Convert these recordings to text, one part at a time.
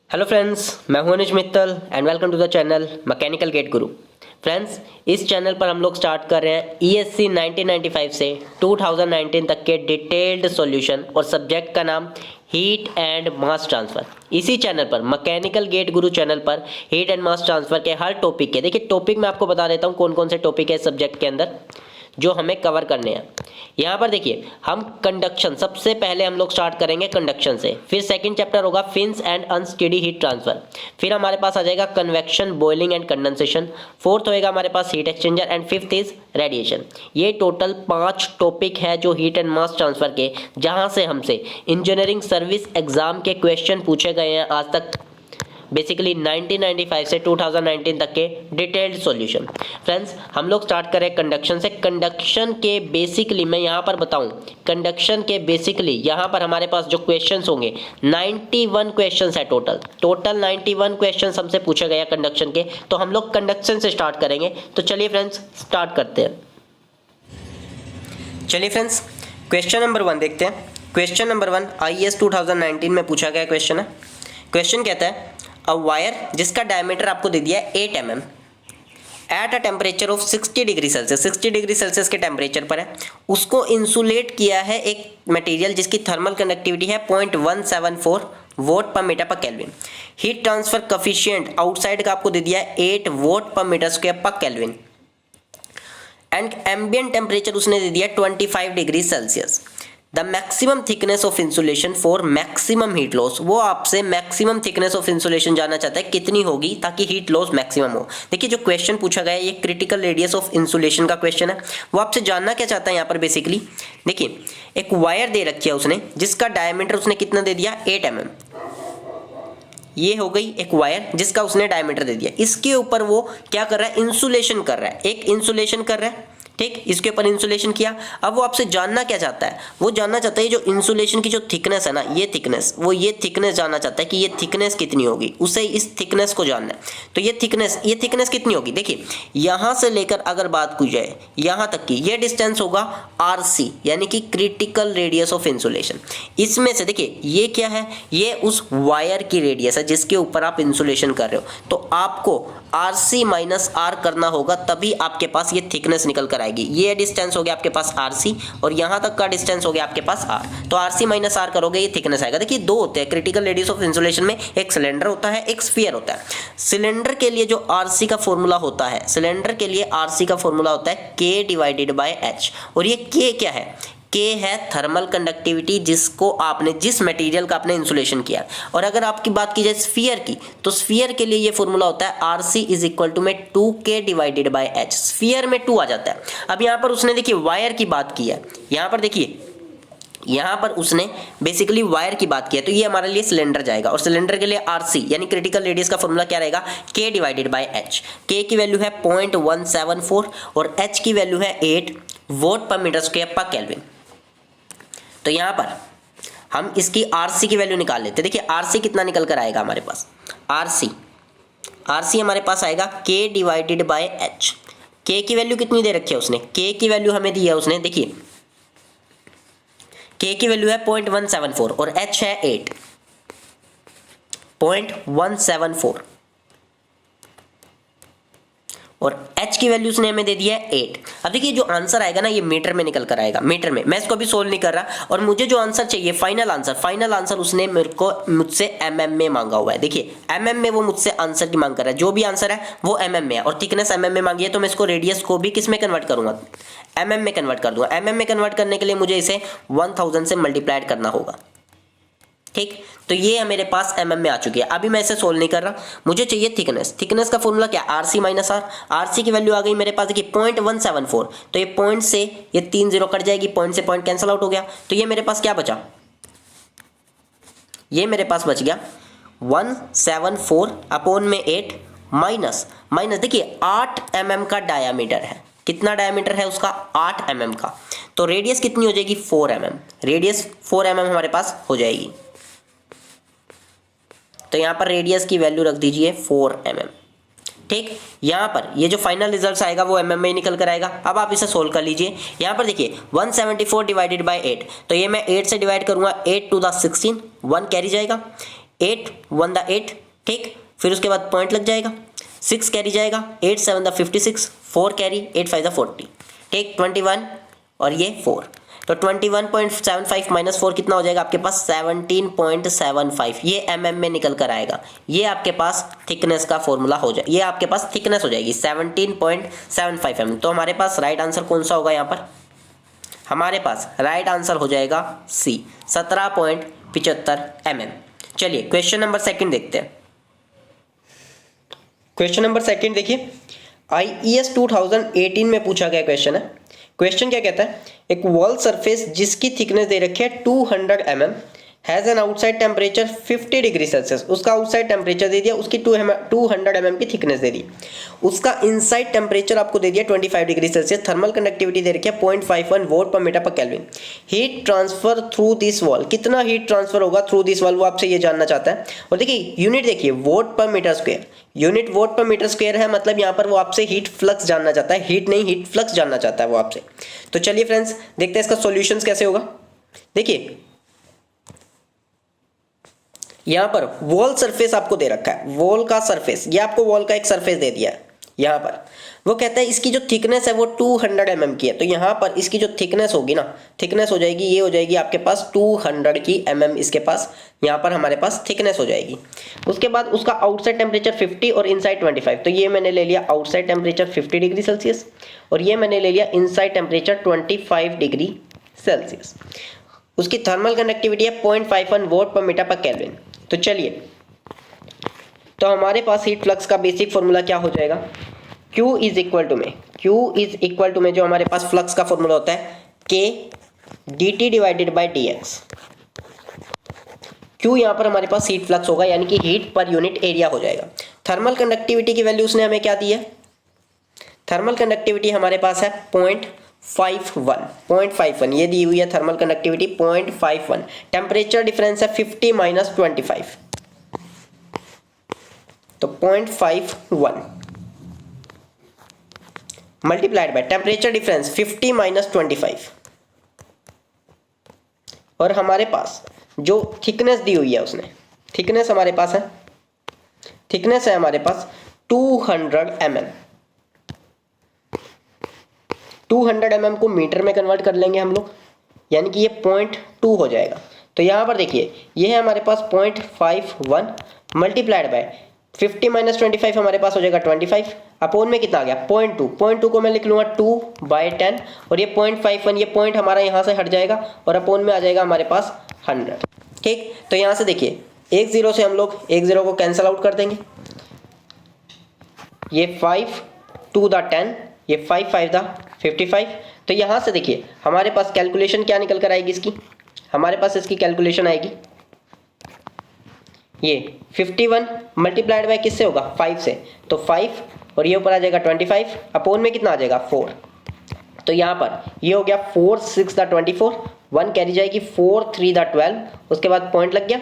Hello friends, मैं हूं Anuj Mittal and welcome to the channel Mechanical GATE Guru. Friends, इस channel पर हम लोग स्टार्ट कर रहे हैं ईएससी 1995 से 2019 तक के डिटेल्ड सॉल्यूशन और सब्जेक्ट का नाम हीट एंड मास ट्रांसफ़र। इसी चैनल पर मैकेनिकल गेट गुरु चैनल पर हीट एंड मास ट्रांसफ़र के हर टॉपिक के, देखिए टॉपिक मैं आपको बता देता हूँ कौन कौन से टॉपिक है सब्जेक्ट के अंदर जो हमें कवर करने हैं। यहाँ पर देखिए, हम कंडक्शन सबसे पहले हम लोग स्टार्ट करेंगे कंडक्शन से, फिर सेकंड चैप्टर होगा fins and unsteady heat transfer, फिर हमारे पास आ जाएगा convection, boiling and condensation, fourth होएगा हमारे पास heat exchanger and fifth is radiation. ये टोटल 5 टॉपिक है जो हीट एंड मास ट्रांसफर के, जहाँ से हमसे इंजीनियरिंग सर्विस एग्जाम के क्वेश्चन पूछे गए हैं आज तक, बेसिकली 1995 से 2019 तक के डिटेल्ड सॉल्यूशन। फ्रेंड्स, हम लोग स्टार्ट करें कंडक्शन से। कंडक्शन के बेसिकली मैं यहाँ पर बताऊँ, कंडक्शन के बेसिकली यहाँ पर हमारे पास जो क्वेश्चंस होंगे 91 क्वेश्चंस है टोटल 91 क्वेश्चंस हमसे पूछे गए हैं कंडक्शन के। तो हम लोग कंडक्शन से स्टार्ट करेंगे। तो चलिए फ्रेंड्स स्टार्ट करते हैं। चलिए फ्रेंड्स, क्वेश्चन नंबर 1 देखते हैं। क्वेश्चन नंबर 1 IAS 2019 में पूछा गया क्वेश्चन है। क्वेश्चन कहता है अ वायर जिसका डायमीटर आपको दे दिया है 8 mm at a temperature of 60 degree Celsius, 60 degree Celsius के टेम्परेचर पर है, उसको इंसुलेट किया है एक मटेरियल जिसकी थर्मल कंडक्टिविटी है 0.174 vote per meter per kelvin. Heat transfer coefficient outside का आपको दे दिया है 8 watt per metre square per kelvin and ambient temperature उसने दे दिया 25 degree Celsius. The maximum thickness of insulation for maximum heat loss, वो आपसे मैक्सिमम थिकनेस ऑफ इंसुलेशन जानना चाहता है कितनी होगी ताकि हीट लॉस मैक्सिमम हो। देखिए जो क्वेश्चन पूछा गया है ये क्रिटिकल रेडियस ऑफ इंसुलेशन का क्वेश्चन है। वो आपसे जानना क्या चाहता है यहाँ पर बेसिकली, देखिए एक वायर दे रखी है उसने जिसका डायमीटर उसने कितना दे दिया 8 mm। ये हो गई एक वायर जिसका उसने डायमीटर दे दिया। इसके ऊपर वो क्या कर रहा है, इंसुलेशन कर रहा है, एक इंसुलेशन कर रहा है, ठीक। इसके ऊपर इंसुलेशन किया। अब वो आपसे जानना क्या चाहता है, वो जानना चाहता है जो इंसुलेशन की जो थिकनेस है ना, ये थिकनेस, वो ये थिकनेस जानना चाहता है कि ये थिकनेस कितनी होगी, उसे इस थिकनेस को जानना है। तो ये थिकनेस कितनी होगी, देखिए यहाँ से लेकर अगर बात की जाए यहाँ तक की, ये डिस्टेंस होगा RC यानी कि क्रिटिकल रेडियस ऑफ इंसुलेशन। इसमें से देखिए ये क्या है, ये उस वायर की रेडियस है जिसके ऊपर आप इंसुलेशन कर रहे हो। तो आपको RC माइनस R करना होगा, तभी आपके पास ये थिकनेस निकल कर आएगी। ये डिस्टेंस हो गया आपके पास RC और यहाँ तक का डिस्टेंस हो गया आपके पास R। तो RC माइनस R करोगे ये थिकनेस आएगा। देखिए दो होते हैं क्रिटिकल रेडियस ऑफ इंसुलेशन में, एक सिलेंडर होता है एक स्फीयर होता है। सिलेंडर के लिए जो RC का फॉर्मूला होता है, सिलेंडर के लिए RC का फॉर्मूला होता है K डिवाइडेड बाय H। और ये K क्या है, K है थर्मल कंडक्टिविटी जिसको आपने, जिस मटेरियल का आपने इंसुलेशन किया। और अगर आपकी बात की जाए स्फीयर की, तो स्फीयर के लिए ये फॉर्मूला होता है RC इज इक्वल टू में 2K divided by H। Sphere में 2 आ जाता है। अब यहाँ पर उसने देखिए वायर की बात की है, यहाँ पर देखिए यहाँ पर उसने बेसिकली वायर की बात की है, तो ये हमारे लिए सिलेंडर जाएगा। और सिलेंडर के लिए RC यानी क्रिटिकल रेडियस का फॉर्मूला क्या रहेगा, K divided by H। K की वैल्यू है 0.174 और H की वैल्यू है 8 watt per metre square per kelvin. तो यहाँ पर हम इसकी RC की वैल्यू निकाल लेते हैं। देखिए RC कितना निकल कर आएगा हमारे पास, RC हमारे पास आएगा K divided by H। K की वैल्यू कितनी दे रखी है उसने, K की वैल्यू हमें दी है उसने, देखिए K की वैल्यू है 0.174 और H है 8.174 और H की वैल्यू उसने हमें दे दिया है 8। अब देखिए जो आंसर आएगा ना ये मीटर में निकल कर आएगा, मीटर में। मैं इसको भी सोल्व नहीं कर रहा और मुझे जो आंसर चाहिए फाइनल आंसर उसने मुझसे mm में मांगा हुआ है। देखिए mm में वो मुझसे आंसर की मांग कर रहा है, जो भी आंसर है वो mm में है और थिकनेस mm में मांगी है। तो मैं इसको रेडियस को भी किस में कन्वर्ट करूंगा, mm में कन्वर्ट कर दूंगा। mm में कन्वर्ट करने के लिए मुझे इसे 1000 से मल्टीप्लाइड करना होगा, ठीक। तो ये मेरे पास mm में आ चुकी है। अभी मैं इसे सोल्व नहीं कर रहा, मुझे चाहिए थिकनेस का फॉर्मूला क्या, RC माइनस R। RC की वैल्यू आ गई मेरे पास, देखिए 0.174, तो ये पॉइंट से ये 3 0 कट जाएगी, पॉइंट से पॉइंट कैंसिल आउट हो गया। तो ये मेरे पास क्या बचा, ये मेरे पास बच गया 174 अपॉन में 8 माइनस देखिए 8 mm का डायामीटर है। कितना डायमीटर है उसका, 8 mm का। तो रेडियस कितनी हो जाएगी, 4 mm। रेडियस 4 mm हमारे पास हो जाएगी। तो यहाँ पर रेडियस की वैल्यू रख दीजिए 4 mm, ठीक। यहाँ पर ये जो फाइनल रिजल्ट आएगा वो mm में निकल कर आएगा। अब आप इसे सोल्व कर लीजिए। यहाँ पर देखिए 174 डिवाइडेड बाय 8, तो ये मैं 8 से डिवाइड करूंगा, 8 टू द 16, 1 कैरी जाएगा। 8 1 द 8, ठीक। फिर उसके बाद पॉइंट लग जाएगा, 6 कैरी जाएगा, 8 7 द 56, 4 कैरी, 8 5 द 40, ठीक। 21 और ये 4, तो 21.75 माइनस 4 कितना हो जाएगा आपके पास 17.75, ये mm में निकल कर आएगा। ये आपके पास थिकनेस का फॉर्मूला हो जाए, ये आपके पास थिकनेस हो जाएगी 17.75 mm। तो हमारे पास राइट आंसर कौन सा होगा यहाँ पर, हमारे पास राइट आंसर हो जाएगा सी 17.75 mm। चलिए क्वेश्चन नंबर सेकंड देखते हैं। क्वेश्चन नंबर सेकंड देखिए, IES 2018 में पूछा गया क्वेश्चन है। क्वेश्चन क्या कहता है, एक वॉल सरफेस जिसकी थिकनेस दे रखी है 200 mm has an outside temperature 50 degree Celsius, उसका आउटसाइड टेम्परेचर दे दिया, उसकी 200 mm की थिकनेस दे दी, उसका इनसाइड टेम्परेचर आपको दे दिया 25 डिग्री सेल्सियस, थर्मल कंडक्टिविटी दे रखी है 0.51 volt per meter per kelvin. Heat transfer through this wall, कितना हीट ट्रांसफर होगा थ्रू दिस वॉल, वो आपसे ये जानना चाहता है। और देखिए यूनिट देखिए vote per metre square, unit vote per metre square है, मतलब यहाँ पर वो आपसे हीट फ्लक्स जानना चाहता है, हीट नहीं हीट फ्लक्स जानना चाहता है वो आपसे। तो चलिए फ्रेंड्स देखते हैं इसका सॉल्यूशंस कैसे होगा। देखिए यहाँ पर वॉल सरफेस आपको दे रखा है, वॉल का सरफेस, ये आपको वॉल का एक सरफेस दे दिया है। यहाँ पर वो कहता है इसकी जो थिकनेस है वो 200 mm की है, तो यहाँ पर इसकी जो थिकनेस होगी ना, थिकनेस हो जाएगी, ये हो जाएगी आपके पास 200 की mm, इसके पास यहाँ पर हमारे पास थिकनेस हो जाएगी। उसके बाद उसका आउटसाइड टेम्परेचर 50 और इनसाइड 25, तो ये मैंने ले लिया आउटसाइड टेम्परेचर 50 डिग्री सेल्सियस और ये मैंने ले लिया इनसाइड टेम्परेचर 25 डिग्री सेल्सियस। उसकी थर्मल कंडक्टिविटी है 0.51 volt per meter per kelvin. तो चलिए, तो हमारे पास हीट फ्लक्स का बेसिक फॉर्मूला क्या हो जाएगा, Q इज इक्वल टू में जो हमारे पास फ्लक्स का फॉर्मूला होता है K dt divided by dx। Q यहाँ पर हमारे पास हीट फ्लक्स होगा, यानी कि हीट पर यूनिट एरिया हो जाएगा। थर्मल कंडक्टिविटी की वैल्यू उसने हमें क्या दी है, थर्मल कंडक्टिविटी हमारे पास है 0.51 ये दी हुई है थर्मल कंडक्टिविटी 0.51। टेम्परेचर डिफरेंस है 50 माइनस 25, तो 0.51 multiplied by temperature difference 50 minus 25, और हमारे पास जो थिकनेस दी हुई है उसने, थिकनेस हमारे पास है, थिकनेस है हमारे पास 200 mm। 200 mm को मीटर में कन्वर्ट कर लेंगे हम लोग, यानी कि ये 0.2 हो जाएगा। तो यहाँ पर देखिए ये है हमारे पास 0.51 मल्टीप्लाइड बाय 50 माइनस 25 हमारे पास हो जाएगा 25, अपोन में कितना आ गया 0.2 को मैं लिख लूँगा 2/10, और ये 0.51 ये पॉइंट हमारा यहाँ से हट जाएगा और अपोन में आ जाएगा हमारे पास 100, ठीक। तो यहाँ से देखिए एक 0 से हम लोग एक 0 को कैंसिल आउट कर देंगे, ये 5 2 द 10, ये 5 5 द 55। तो यहाँ से देखिए हमारे पास कैलकुलेशन क्या निकल कर आएगी इसकी, हमारे पास इसकी कैलकुलेशन आएगी ये 51 मल्टीप्लाइड बाय किससे होगा 5 से, तो 5 और ये ऊपर आ जाएगा 25, अपोन में कितना आ जाएगा 4। तो यहाँ पर ये हो गया 4 6 द 24, 1 कैरी जाएगी 4 3 द 12, उसके बाद पॉइंट लग गया,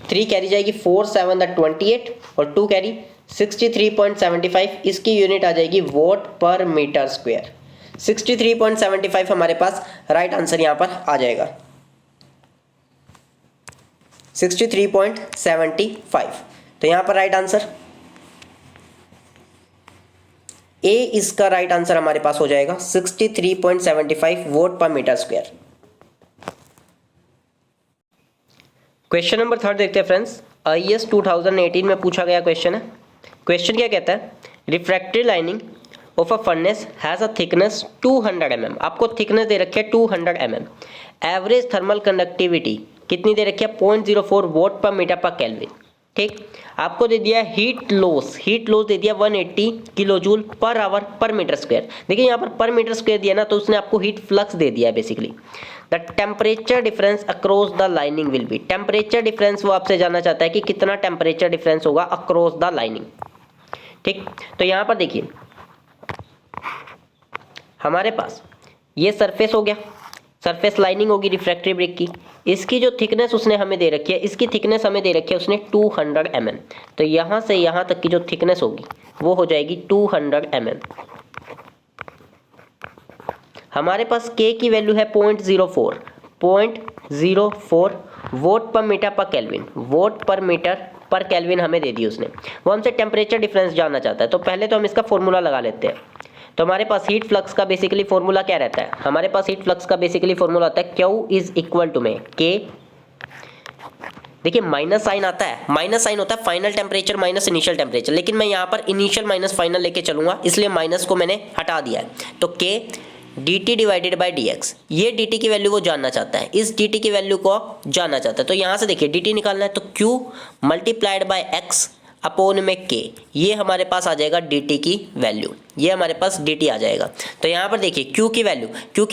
3 कैरी जाएगी 4 7 द 28 और 2 कैरी 63.75, इसकी यूनिट आ जाएगी वोट पर मीटर स्क्वायर। 63.75 हमारे पास राइट आंसर यहाँ पर आ जाएगा, 63.75। तो यहाँ पर राइट आंसर ए, इसका राइट आंसर हमारे पास हो जाएगा 63.75 vote per metre square. Question number 3 देखते हैं फ्रेंड्स, IES 2018 में पूछा गया क्वेश्चन है। क्वेश्चन क्या कहता है, refractory lining of a furnace has a thickness 200 mm, आपको थिकनेस दे रखी है 200 mm, एवरेज थर्मल कंडक्टिविटी कितनी दे रखी है 0.04 watt per meter per kelvin, ठीक। आपको दे दिया हीट लॉस दे दिया 180 kilo joule per hour per metre square. देखिए यहाँ पर मीटर स्क्वायर दिया ना, तो उसने आपको हीट फ्लक्स दे दिया है basically. The temperature difference across the lining will be, temperature difference वो आपसे जानना चाहता है कि कितना टेम्परेचर डिफरेंस होगा अक्रॉस द लाइनिंग, ठीक। तो यहाँ पर देखिए हमारे पास ये सरफेस हो गया, सरफेस लाइनिंग होगी रिफ्रैक्टरी ब्रिक की, इसकी जो थिकनेस उसने हमें दे रखी है, इसकी थिकनेस हमें दे रखी है उसने 200 mm, तो यहाँ से यहाँ तक की जो थिकनेस होगी वो हो जाएगी 200 mm। हमारे पास K की वैल्यू है 0.04 watt per meter per kelvin, vote per meter per kelvin हमें दे दी उसने। वो हमसे टेम्परेचर डिफरेंस जानना चाहता है। तो पहले तो हम इसका फॉर्मूला लगा लेते हैं। तो हमारे पास हीट फ्लक्स का बेसिकली फॉर्मूला क्या रहता है? हमारे पास हीट फ्लक्स का बेसिकली फॉर्मूला होता है Q इज इक्वल टू में K, देखिए माइनस साइन आता है, माइनस साइन होता है final temperature minus initial temperature, लेकिन मैं यहाँ पर इनिशियल माइनस फाइनल लेके चलूंगा, इसलिए माइनस को मैंने हटा दिया है। तो K dt divided by dx, ये dt की वैल्यू वो जानना चाहता है, इस dt की वैल्यू को जानना चाहता है। तो यहाँ से देखिए dt निकालना है, तो Q multiplied by x upon में K, ये हमारे पास आ जाएगा dt की वैल्यू, ये हमारे पास dt आ जाएगा। तो यहाँ पर देखिए Q की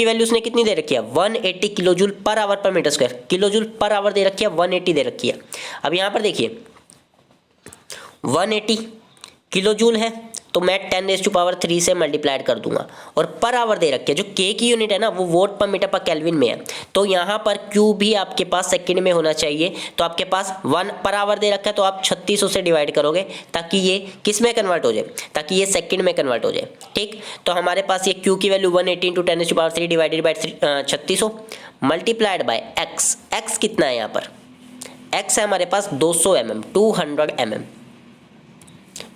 वैल्यू उसने कितनी दे रखी है? 180 kilo joule per hour per metre square, kilo joule per hour दे रखी है, 180 दे रखी है। अब यहाँ पर देखिए 180 किलो जूल है, तो मैं 10⁻³ से मल्टीप्लाइड कर दूंगा, और पर आवर दे रखी है, जो K की यूनिट है ना वो vote per meter per kelvin में है। तो यहाँ पर Q भी आपके पास सेकंड में होना चाहिए। तो आपके पास 1 पर आवर दे रखा है, तो आप 3600 से डिवाइड करोगे ताकि ये किस में कन्वर्ट हो जाए, ताकि ये सेकंड में कन्वर्ट हो जाए। ठीक, तो हमारे पास ये Q की value 180 × 10⁻³ divided by 3600 multiplied by x, x कितना है यहाँ पर? x है हमारे पास 200 mm, 200 mm,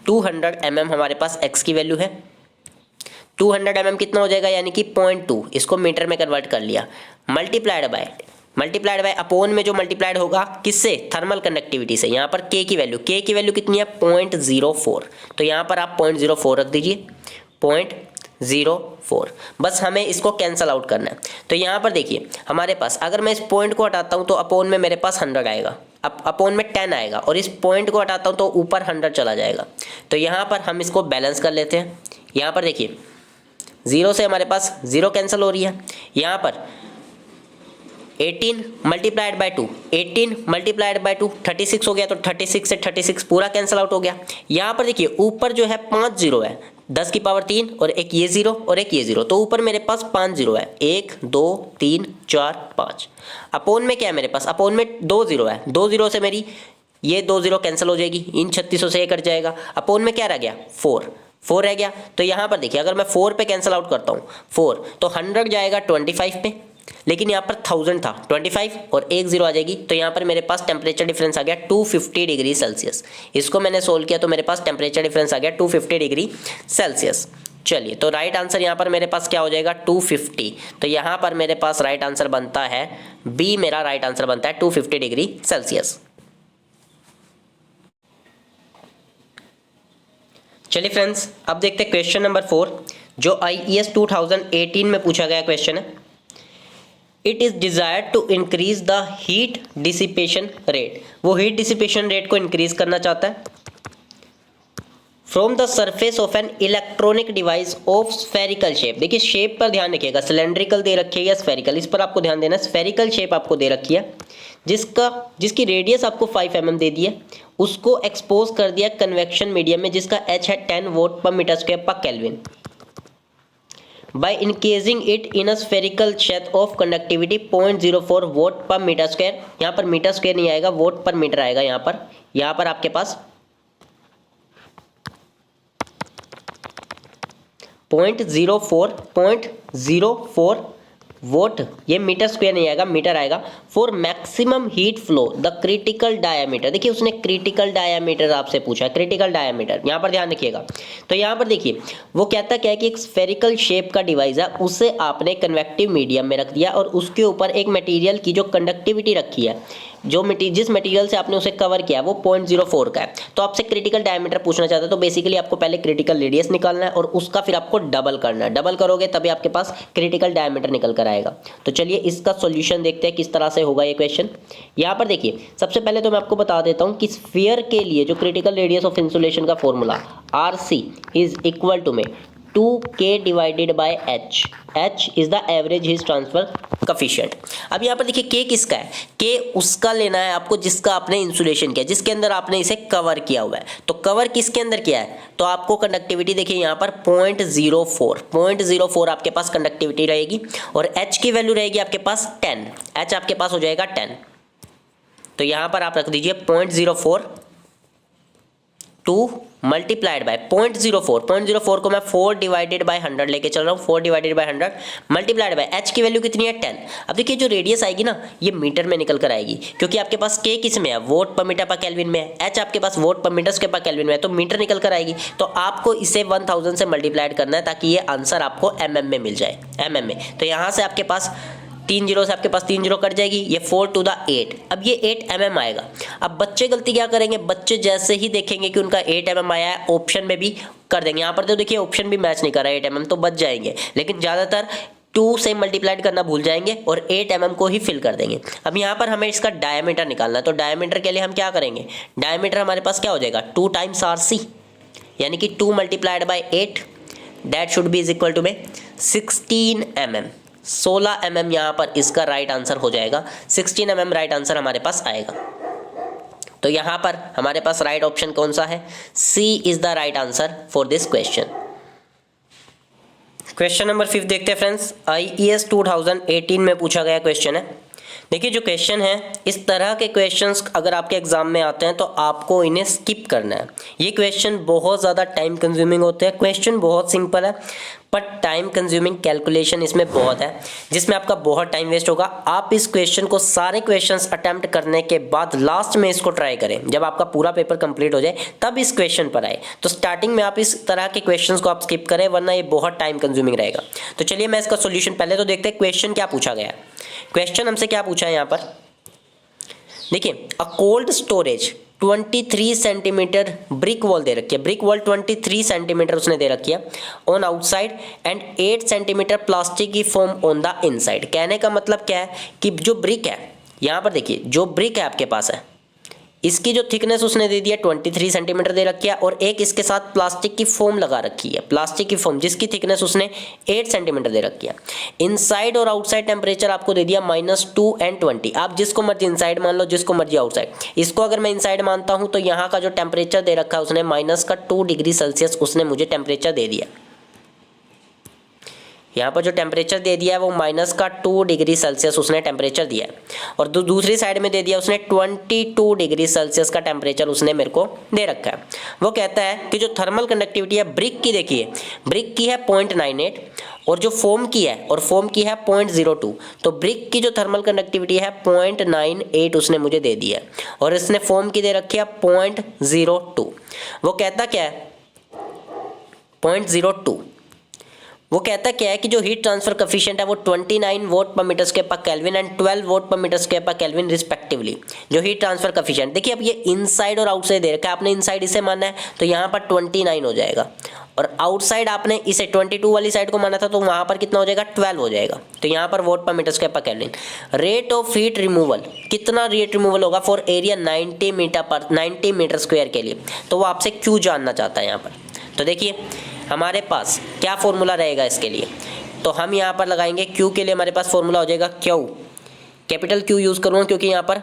200 mm हमारे पास x की वैल्यू है। 200 mm कितना हो जाएगा? यानी कि 0.2, इसको मीटर में कन्वर्ट कर लिया, मल्टीप्लाइड बाय अपॉन में जो मल्टीप्लाइड होगा किससे? थर्मल कंडक्टिविटी से। यहाँ पर K की वैल्यू कितनी है? 0.04, तो यहाँ पर आप 0.04 रख दीजिए, 0.04। बस हमें इसको कैंसल आउट करना है। तो यहाँ पर देखिए हमारे पास अगर मैं इस पॉइंट को हटाता हूँ तो अपॉन में मेरे पास 100 आएगा, अपॉन में 10 आएगा, और इस पॉइंट को हटाता हूँ तो ऊपर 100 चला जाएगा। तो यहाँ पर हम इसको बैलेंस कर लेते हैं। यहाँ पर देखिए 0 से हमारे पास 0 कैंसिल हो रही है। यहाँ पर 18 मल्टीप्लाइड बाई 2, 18 मल्टीप्लाइड बाई 2 36 हो गया, तो 36 से 36 पूरा कैंसिल आउट हो गया। यहाँ पर देखिए ऊपर जो है 5 0 है, 10 की पावर 3 और एक ये 0 और एक ये 0, तो ऊपर मेरे पास 5 0 है, 1 2 3 4 5। अपॉन में क्या है मेरे पास? अपॉन में 2 0 है, 2 0 से मेरी ये 2 0 कैंसिल हो जाएगी, इन 3600 से ये कट जाएगा। अपॉन में क्या रह गया? 4 रह गया। तो यहाँ पर देखिए अगर मैं 4 पे कैंसिल आउट करता हूँ 4, तो 100 जाएगा 25 पे, लेकिन यहाँ पर 1000 था, 25 और एक 0 आ जाएगी। तो यहाँ पर मेरे पास टेम्परेचर डिफरेंस आ गया 250 डिग्री सेल्सियस। इसको मैंने सोल्व किया तो मेरे पास टेम्परेचर डिफरेंस आ गया 250 डिग्री सेल्सियस। चलिए, तो राइट आंसर यहाँ पर मेरे पास क्या हो जाएगा? 250। तो यहाँ पर मेरे पास राइट आंसर बनता है बी, मेरा राइट आंसर बनता है 250 डिग्री सेल्सियस। चलिए फ्रेंड्स, अब देखते हैं क्वेश्चन नंबर 4, जो IES 2018 में पूछा गया क्वेश्चन है। It is desired to increase the heat dissipation rate, वो हीट डिसिपेशन रेट को इंक्रीज करना चाहता है from the surface of an electronic device of spherical shape. देखिए शेप पर ध्यान रखिएगा, सिलेंड्रिकल दे रखी है या स्फेरिकल, इस पर आपको ध्यान देना। स्फेरिकल शेप आपको दे रखी है, जिसकी रेडियस आपको 5 mm दे दी है, उसको एक्सपोज कर दिया कन्वेक्शन मीडियम में, जिसका H है 10 watt per metre square per kelvin, by encasing it in a spherical shell of conductivity 0.04 watt per metre square. यहाँ पर मीटर स्क्वायर नहीं आएगा, वोट पर मीटर आएगा। यहाँ पर आपके पास 0.04 वोट, ये मीटर स्क्वायर नहीं आएगा, मीटर आएगा। For maximum heat flow the critical diameter, देखिए उसने क्रिटिकल डायामीटर आपसे पूछा है, क्रिटिकल डायामीटर यहाँ पर ध्यान रखिएगा। तो यहाँ पर देखिए वो कहता क्या है कि एक स्फेरिकल शेप का डिवाइस है, उसे आपने कन्वेक्टिव मीडियम में रख दिया और उसके ऊपर एक मटेरियल की जो कंडक्टिविटी रखी है, जिस मटेरियल से आपने उसे कवर किया वो 0.04 का है। तो आपसे क्रिटिकल डायमीटर पूछना चाहता है, तो बेसिकली आपको पहले क्रिटिकल रेडियस निकालना है और उसका फिर आपको डबल करना है। डबल करोगे तभी आपके पास क्रिटिकल डायमीटर निकल कर आएगा। तो चलिए इसका सॉल्यूशन देखते हैं किस तरह से होगा ये क्वेश्चन। यहाँ पर देखिए सबसे पहले तो मैं आपको बता देता हूँ कि स्फीयर के लिए जो क्रिटिकल रेडियस ऑफ इंसुलेशन का formula RC is equal to में 2K divided by H, H is the average heat transfer coefficient. अब यहाँ पर देखिए K किसका है? K उसका लेना है आपको जिसका आपने इंसुलेशन किया, जिसके अंदर आपने इसे कवर किया हुआ है। तो कवर किसके अंदर किया है? तो आपको कंडक्टिविटी देखिए यहाँ पर 0.04 आपके पास कंडक्टिविटी रहेगी और H की वैल्यू रहेगी आपके पास 10, H आपके पास हो जाएगा 10। तो यहाँ पर आप रख दीजिए 0.04 2 मल्टीप्लाइड बाय 0.04 को मैं 4 डिवाइडेड बाय 100 लेके चल रहा हूँ, 4 divided by 100 multiplied by h की वैल्यू कितनी है 10। अब देखिए जो रेडियस आएगी ना ये मीटर में निकल कर आएगी, क्योंकि आपके पास k किस में है, vote per meter per kelvin में है, h आपके पास vote per metre square per kelvin में है, तो मीटर निकल कर आएगी। तो आपको इसे 1000 से मल्टीप्लाइड करना है ताकि ये आंसर आपको mm में मिल जाए, mm में। तो यहाँ से आपके पास 3 जीरो से आपके पास 3 जीरो कट जाएगी, ये 4 to the 8, अब ये 8 mm आएगा। अब बच्चे गलती क्या करेंगे, बच्चे जैसे ही देखेंगे कि उनका 8 mm आया है ऑप्शन में भी कर देंगे। यहाँ पर तो देखिए ऑप्शन भी मैच नहीं कर रहा है 8 mm, तो बच जाएंगे, लेकिन ज़्यादातर 2 से मल्टीप्लाइड करना भूल जाएंगे और 8 mm को ही फिल कर देंगे। अब यहाँ पर हमें इसका डायमीटर निकालना है, तो डायमीटर के लिए हम क्या करेंगे, डायमीटर हमारे पास क्या हो जाएगा 2 times RC, यानी कि 2 multiplied by 8 that should be is equal to में 16 mm। 16 mm यहाँ पर इसका राइट आंसर हो जाएगा, 16 mm राइट आंसर हमारे पास आएगा। तो यहाँ पर हमारे पास राइट ऑप्शन कौन सा है, C is the right answer for this question. Question number 5 देखते हैं फ्रेंड्स, IES 2018 में पूछा गया क्वेश्चन है। देखिए जो क्वेश्चन है, इस तरह के क्वेश्चंस अगर आपके एग्जाम में आते हैं तो आपको इन्हें स्किप करना है। ये क्वेश्चन बहुत ज़्यादा टाइम कंज्यूमिंग होते हैं, क्वेश्चन बहुत सिंपल है बट टाइम कंज्यूमिंग कैलकुलेशन इसमें बहुत है, जिसमें आपका बहुत टाइम वेस्ट होगा। आप इस क्वेश्चन को सारे क्वेश्चंस अटेम्प्ट करने के बाद लास्ट में इसको ट्राई करें, जब आपका पूरा पेपर कंप्लीट हो जाए तब इस क्वेश्चन पर आए। तो स्टार्टिंग में आप इस तरह के क्वेश्चंस को आप स्किप करें, वरना ये बहुत टाइम कंज्यूमिंग रहेगा। तो चलिए मैं इसका सोल्यूशन पहले तो देखते हैं क्वेश्चन क्या पूछा गया है। क्वेश्चन हमसे क्या पूछा है यहाँ पर, देखिए a cold storage 23 centimetre brick wall दे रखी है, ब्रिक वॉल 23 सेंटीमीटर उसने दे रखी है on outside and 8 centimetre plastic की फोम ऑन द इनसाइड। कहने का मतलब क्या है कि जो ब्रिक है, यहाँ पर देखिए जो ब्रिक है आपके पास है, इसकी जो थिकनेस उसने दे दिया 23 सेंटीमीटर दे रखी है, और एक इसके साथ प्लास्टिक की फोम लगा रखी है, प्लास्टिक की फोम जिसकी थिकनेस उसने 8 सेंटीमीटर दे रखी है। इनसाइड और आउटसाइड टेम्परेचर आपको दे दिया -2 and 20। आप जिसको मर्जी इनसाइड मान लो, जिसको मर्जी आउटसाइड। इसको अगर मैं इनसाइड मानता हूं तो यहाँ का जो टेम्परेचर दे रखा है उसने -2 डिग्री सेल्सियस उसने मुझे टेम्परेचर दे दिया। यहाँ पर जो टेम्परेचर दे दिया है वो -2 डिग्री सेल्सियस उसने टेम्परेचर दिया है, और दूसरी साइड में दे दिया उसने 22 डिग्री सेल्सियस का टेम्परेचर उसने मेरे को दे रखा है। वो कहता है कि जो थर्मल कंडक्टिविटी है ब्रिक की, देखिए ब्रिक की है 0.98 और जो फोम की है, और फोम की है 0.02। तो ब्रिक की जो थर्मल कंडक्टिविटी है 0.98 उसने मुझे दे दी है, और इसने फोम की दे रखी है 0.02। वो कहता क्या है 0.02, वो कहता क्या है कि जो हीट ट्रांसफर कोफिशिएंट है वो 29 watt per metre square per kelvin and 12 watt per metre square per kelvin respectively. जो हीट ट्रांसफर कोफिशिएंट, देखिए अब ये इनसाइड और आउटसाइड दे रखा है, आपने इनसाइड इसे माना है तो यहाँ पर 29 हो जाएगा, और आउटसाइड आपने इसे 22 वाली साइड को माना था तो वहाँ पर कितना हो जाएगा 12 हो जाएगा। तो यहाँ पर watt per metre square per kelvin. Rate of heat removal, कितना रेट रिमूवल होगा फॉर एरिया 90 मीटर स्क्वायर के लिए, तो वो आपसे क्यों जानना चाहता है यहाँ पर। तो देखिए हमारे पास क्या फॉर्मूला रहेगा इसके लिए, तो हम यहाँ पर लगाएंगे क्यू के लिए हमारे पास फॉर्मूला हो जाएगा क्यू, कैपिटल क्यू यूज़ करूँगा क्योंकि यहाँ पर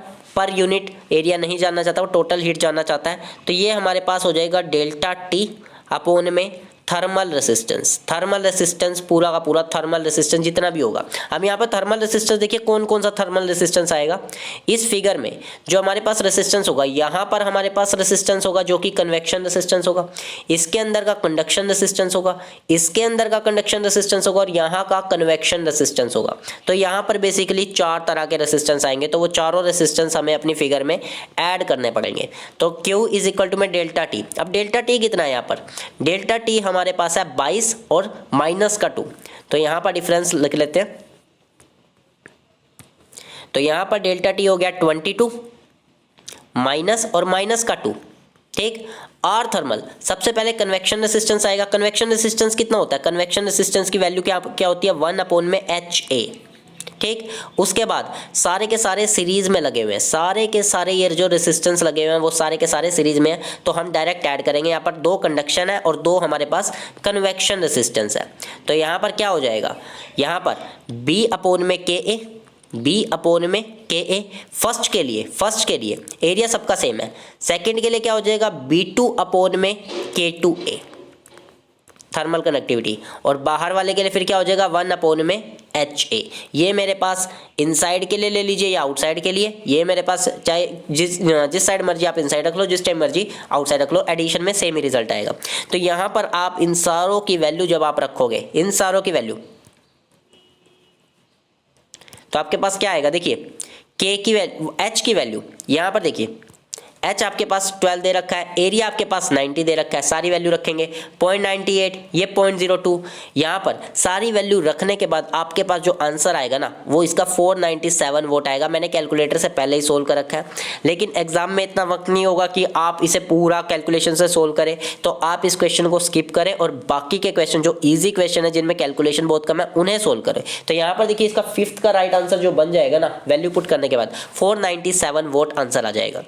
यूनिट एरिया नहीं जानना चाहता, वो टोटल हीट जानना चाहता है। तो ये हमारे पास हो जाएगा डेल्टा टी अपॉन में थर्मल रेसिस्टेंस पूरा का पूरा थर्मल रेसिस्टेंस जितना भी होगा। अब यहाँ पर थर्मल रेसिस्टेंस देखिए कौन कौन सा थर्मल रेसिस्टेंस आएगा इस फिगर में। जो हमारे पास रेसिस्टेंस होगा, यहाँ पर हमारे पास रेसिस्टेंस होगा जो कि कन्वेक्शन रेसिस्टेंस होगा, इसके अंदर का कंडक्शन रेसिस्टेंस होगा, इसके अंदर का कंडक्शन रेसिस्टेंस होगा, और यहाँ का कन्वेक्शन रेसिस्टेंस होगा। तो यहाँ पर बेसिकली 4 तरह के रेसिस्टेंस आएंगे, तो वो चारों रेसिस्टेंस हमें अपनी फिगर में ऐड करने पड़ेंगे। तो Q इज इक्वल टू में डेल्टा टी। अब डेल्टा टी कितना है यहाँ पर, डेल्टा टी हमारे पास है 22 और -2, तो यहां पर डिफरेंस लिख लेते हैं। तो यहां पर डेल्टा टी हो गया 22 माइनस और -2, ठीक। आर थर्मल, सबसे पहले कन्वेक्शन रेसिस्टेंस आएगा। कन्वेक्शन रेसिस्टेंस कितना होता है, कन्वेक्शन रेसिस्टेंस की वैल्यू क्या होती है 1/HA, ठीक। उसके बाद सारे के सारे सीरीज में लगे हुए हैं, सारे के सारे ये जो रेसिस्टेंस लगे हुए हैं वो सारे के सारे सीरीज में है, तो हम डायरेक्ट ऐड करेंगे। यहाँ पर 2 कंडक्शन है और 2 हमारे पास कन्वेक्शन रेसिस्टेंस है। तो यहाँ पर क्या हो जाएगा, यहाँ पर B अपॉन में KA फर्स्ट के लिए एरिया सबका सेम है। सेकंड के लिए क्या हो जाएगा B2 अपॉन में K2A थर्मल कनेक्टिविटी, और बाहर वाले के लिए फिर क्या हो जाएगा 1 अपॉन में HA। ये मेरे पास इनसाइड के लिए ले लीजिए या आउटसाइड के लिए, ये मेरे पास चाहे जिस साइड मर्जी आप इनसाइड रख लो, जिस टाइम मर्जी आउटसाइड रख लो, एडिशन में सेम ही रिजल्ट आएगा। तो यहाँ पर आप इन सारों की वैल्यू जब आप रखोगे, इन सारों की वैल्यू, तो आपके पास क्या आएगा, देखिए K की वैल्यू, H की वैल्यू, यहाँ पर देखिए H आपके पास 12 दे रखा है, एरिया आपके पास 90 दे रखा है, सारी वैल्यू रखेंगे 0.98, ये 0.02, यहाँ पर सारी वैल्यू रखने के बाद आपके पास जो आंसर आएगा ना वो इसका 497 वोट आएगा। मैंने कैलकुलेटर से पहले ही सोल्व कर रखा है, लेकिन एग्जाम में इतना वक्त नहीं होगा कि आप इसे पूरा कैलकुलेशन से सोल्व करें, तो आप इस क्वेश्चन को स्किप करें और बाकी के क्वेश्चन जो ईजी क्वेश्चन है जिनमें कैलकुलेशन बहुत कम है उन्हें सोल्व करें। तो यहाँ पर देखिए इसका 5th का राइट आंसर जो बन जाएगा ना वैल्यू पुट करने के बाद 497 वोट आंसर आ जाएगा।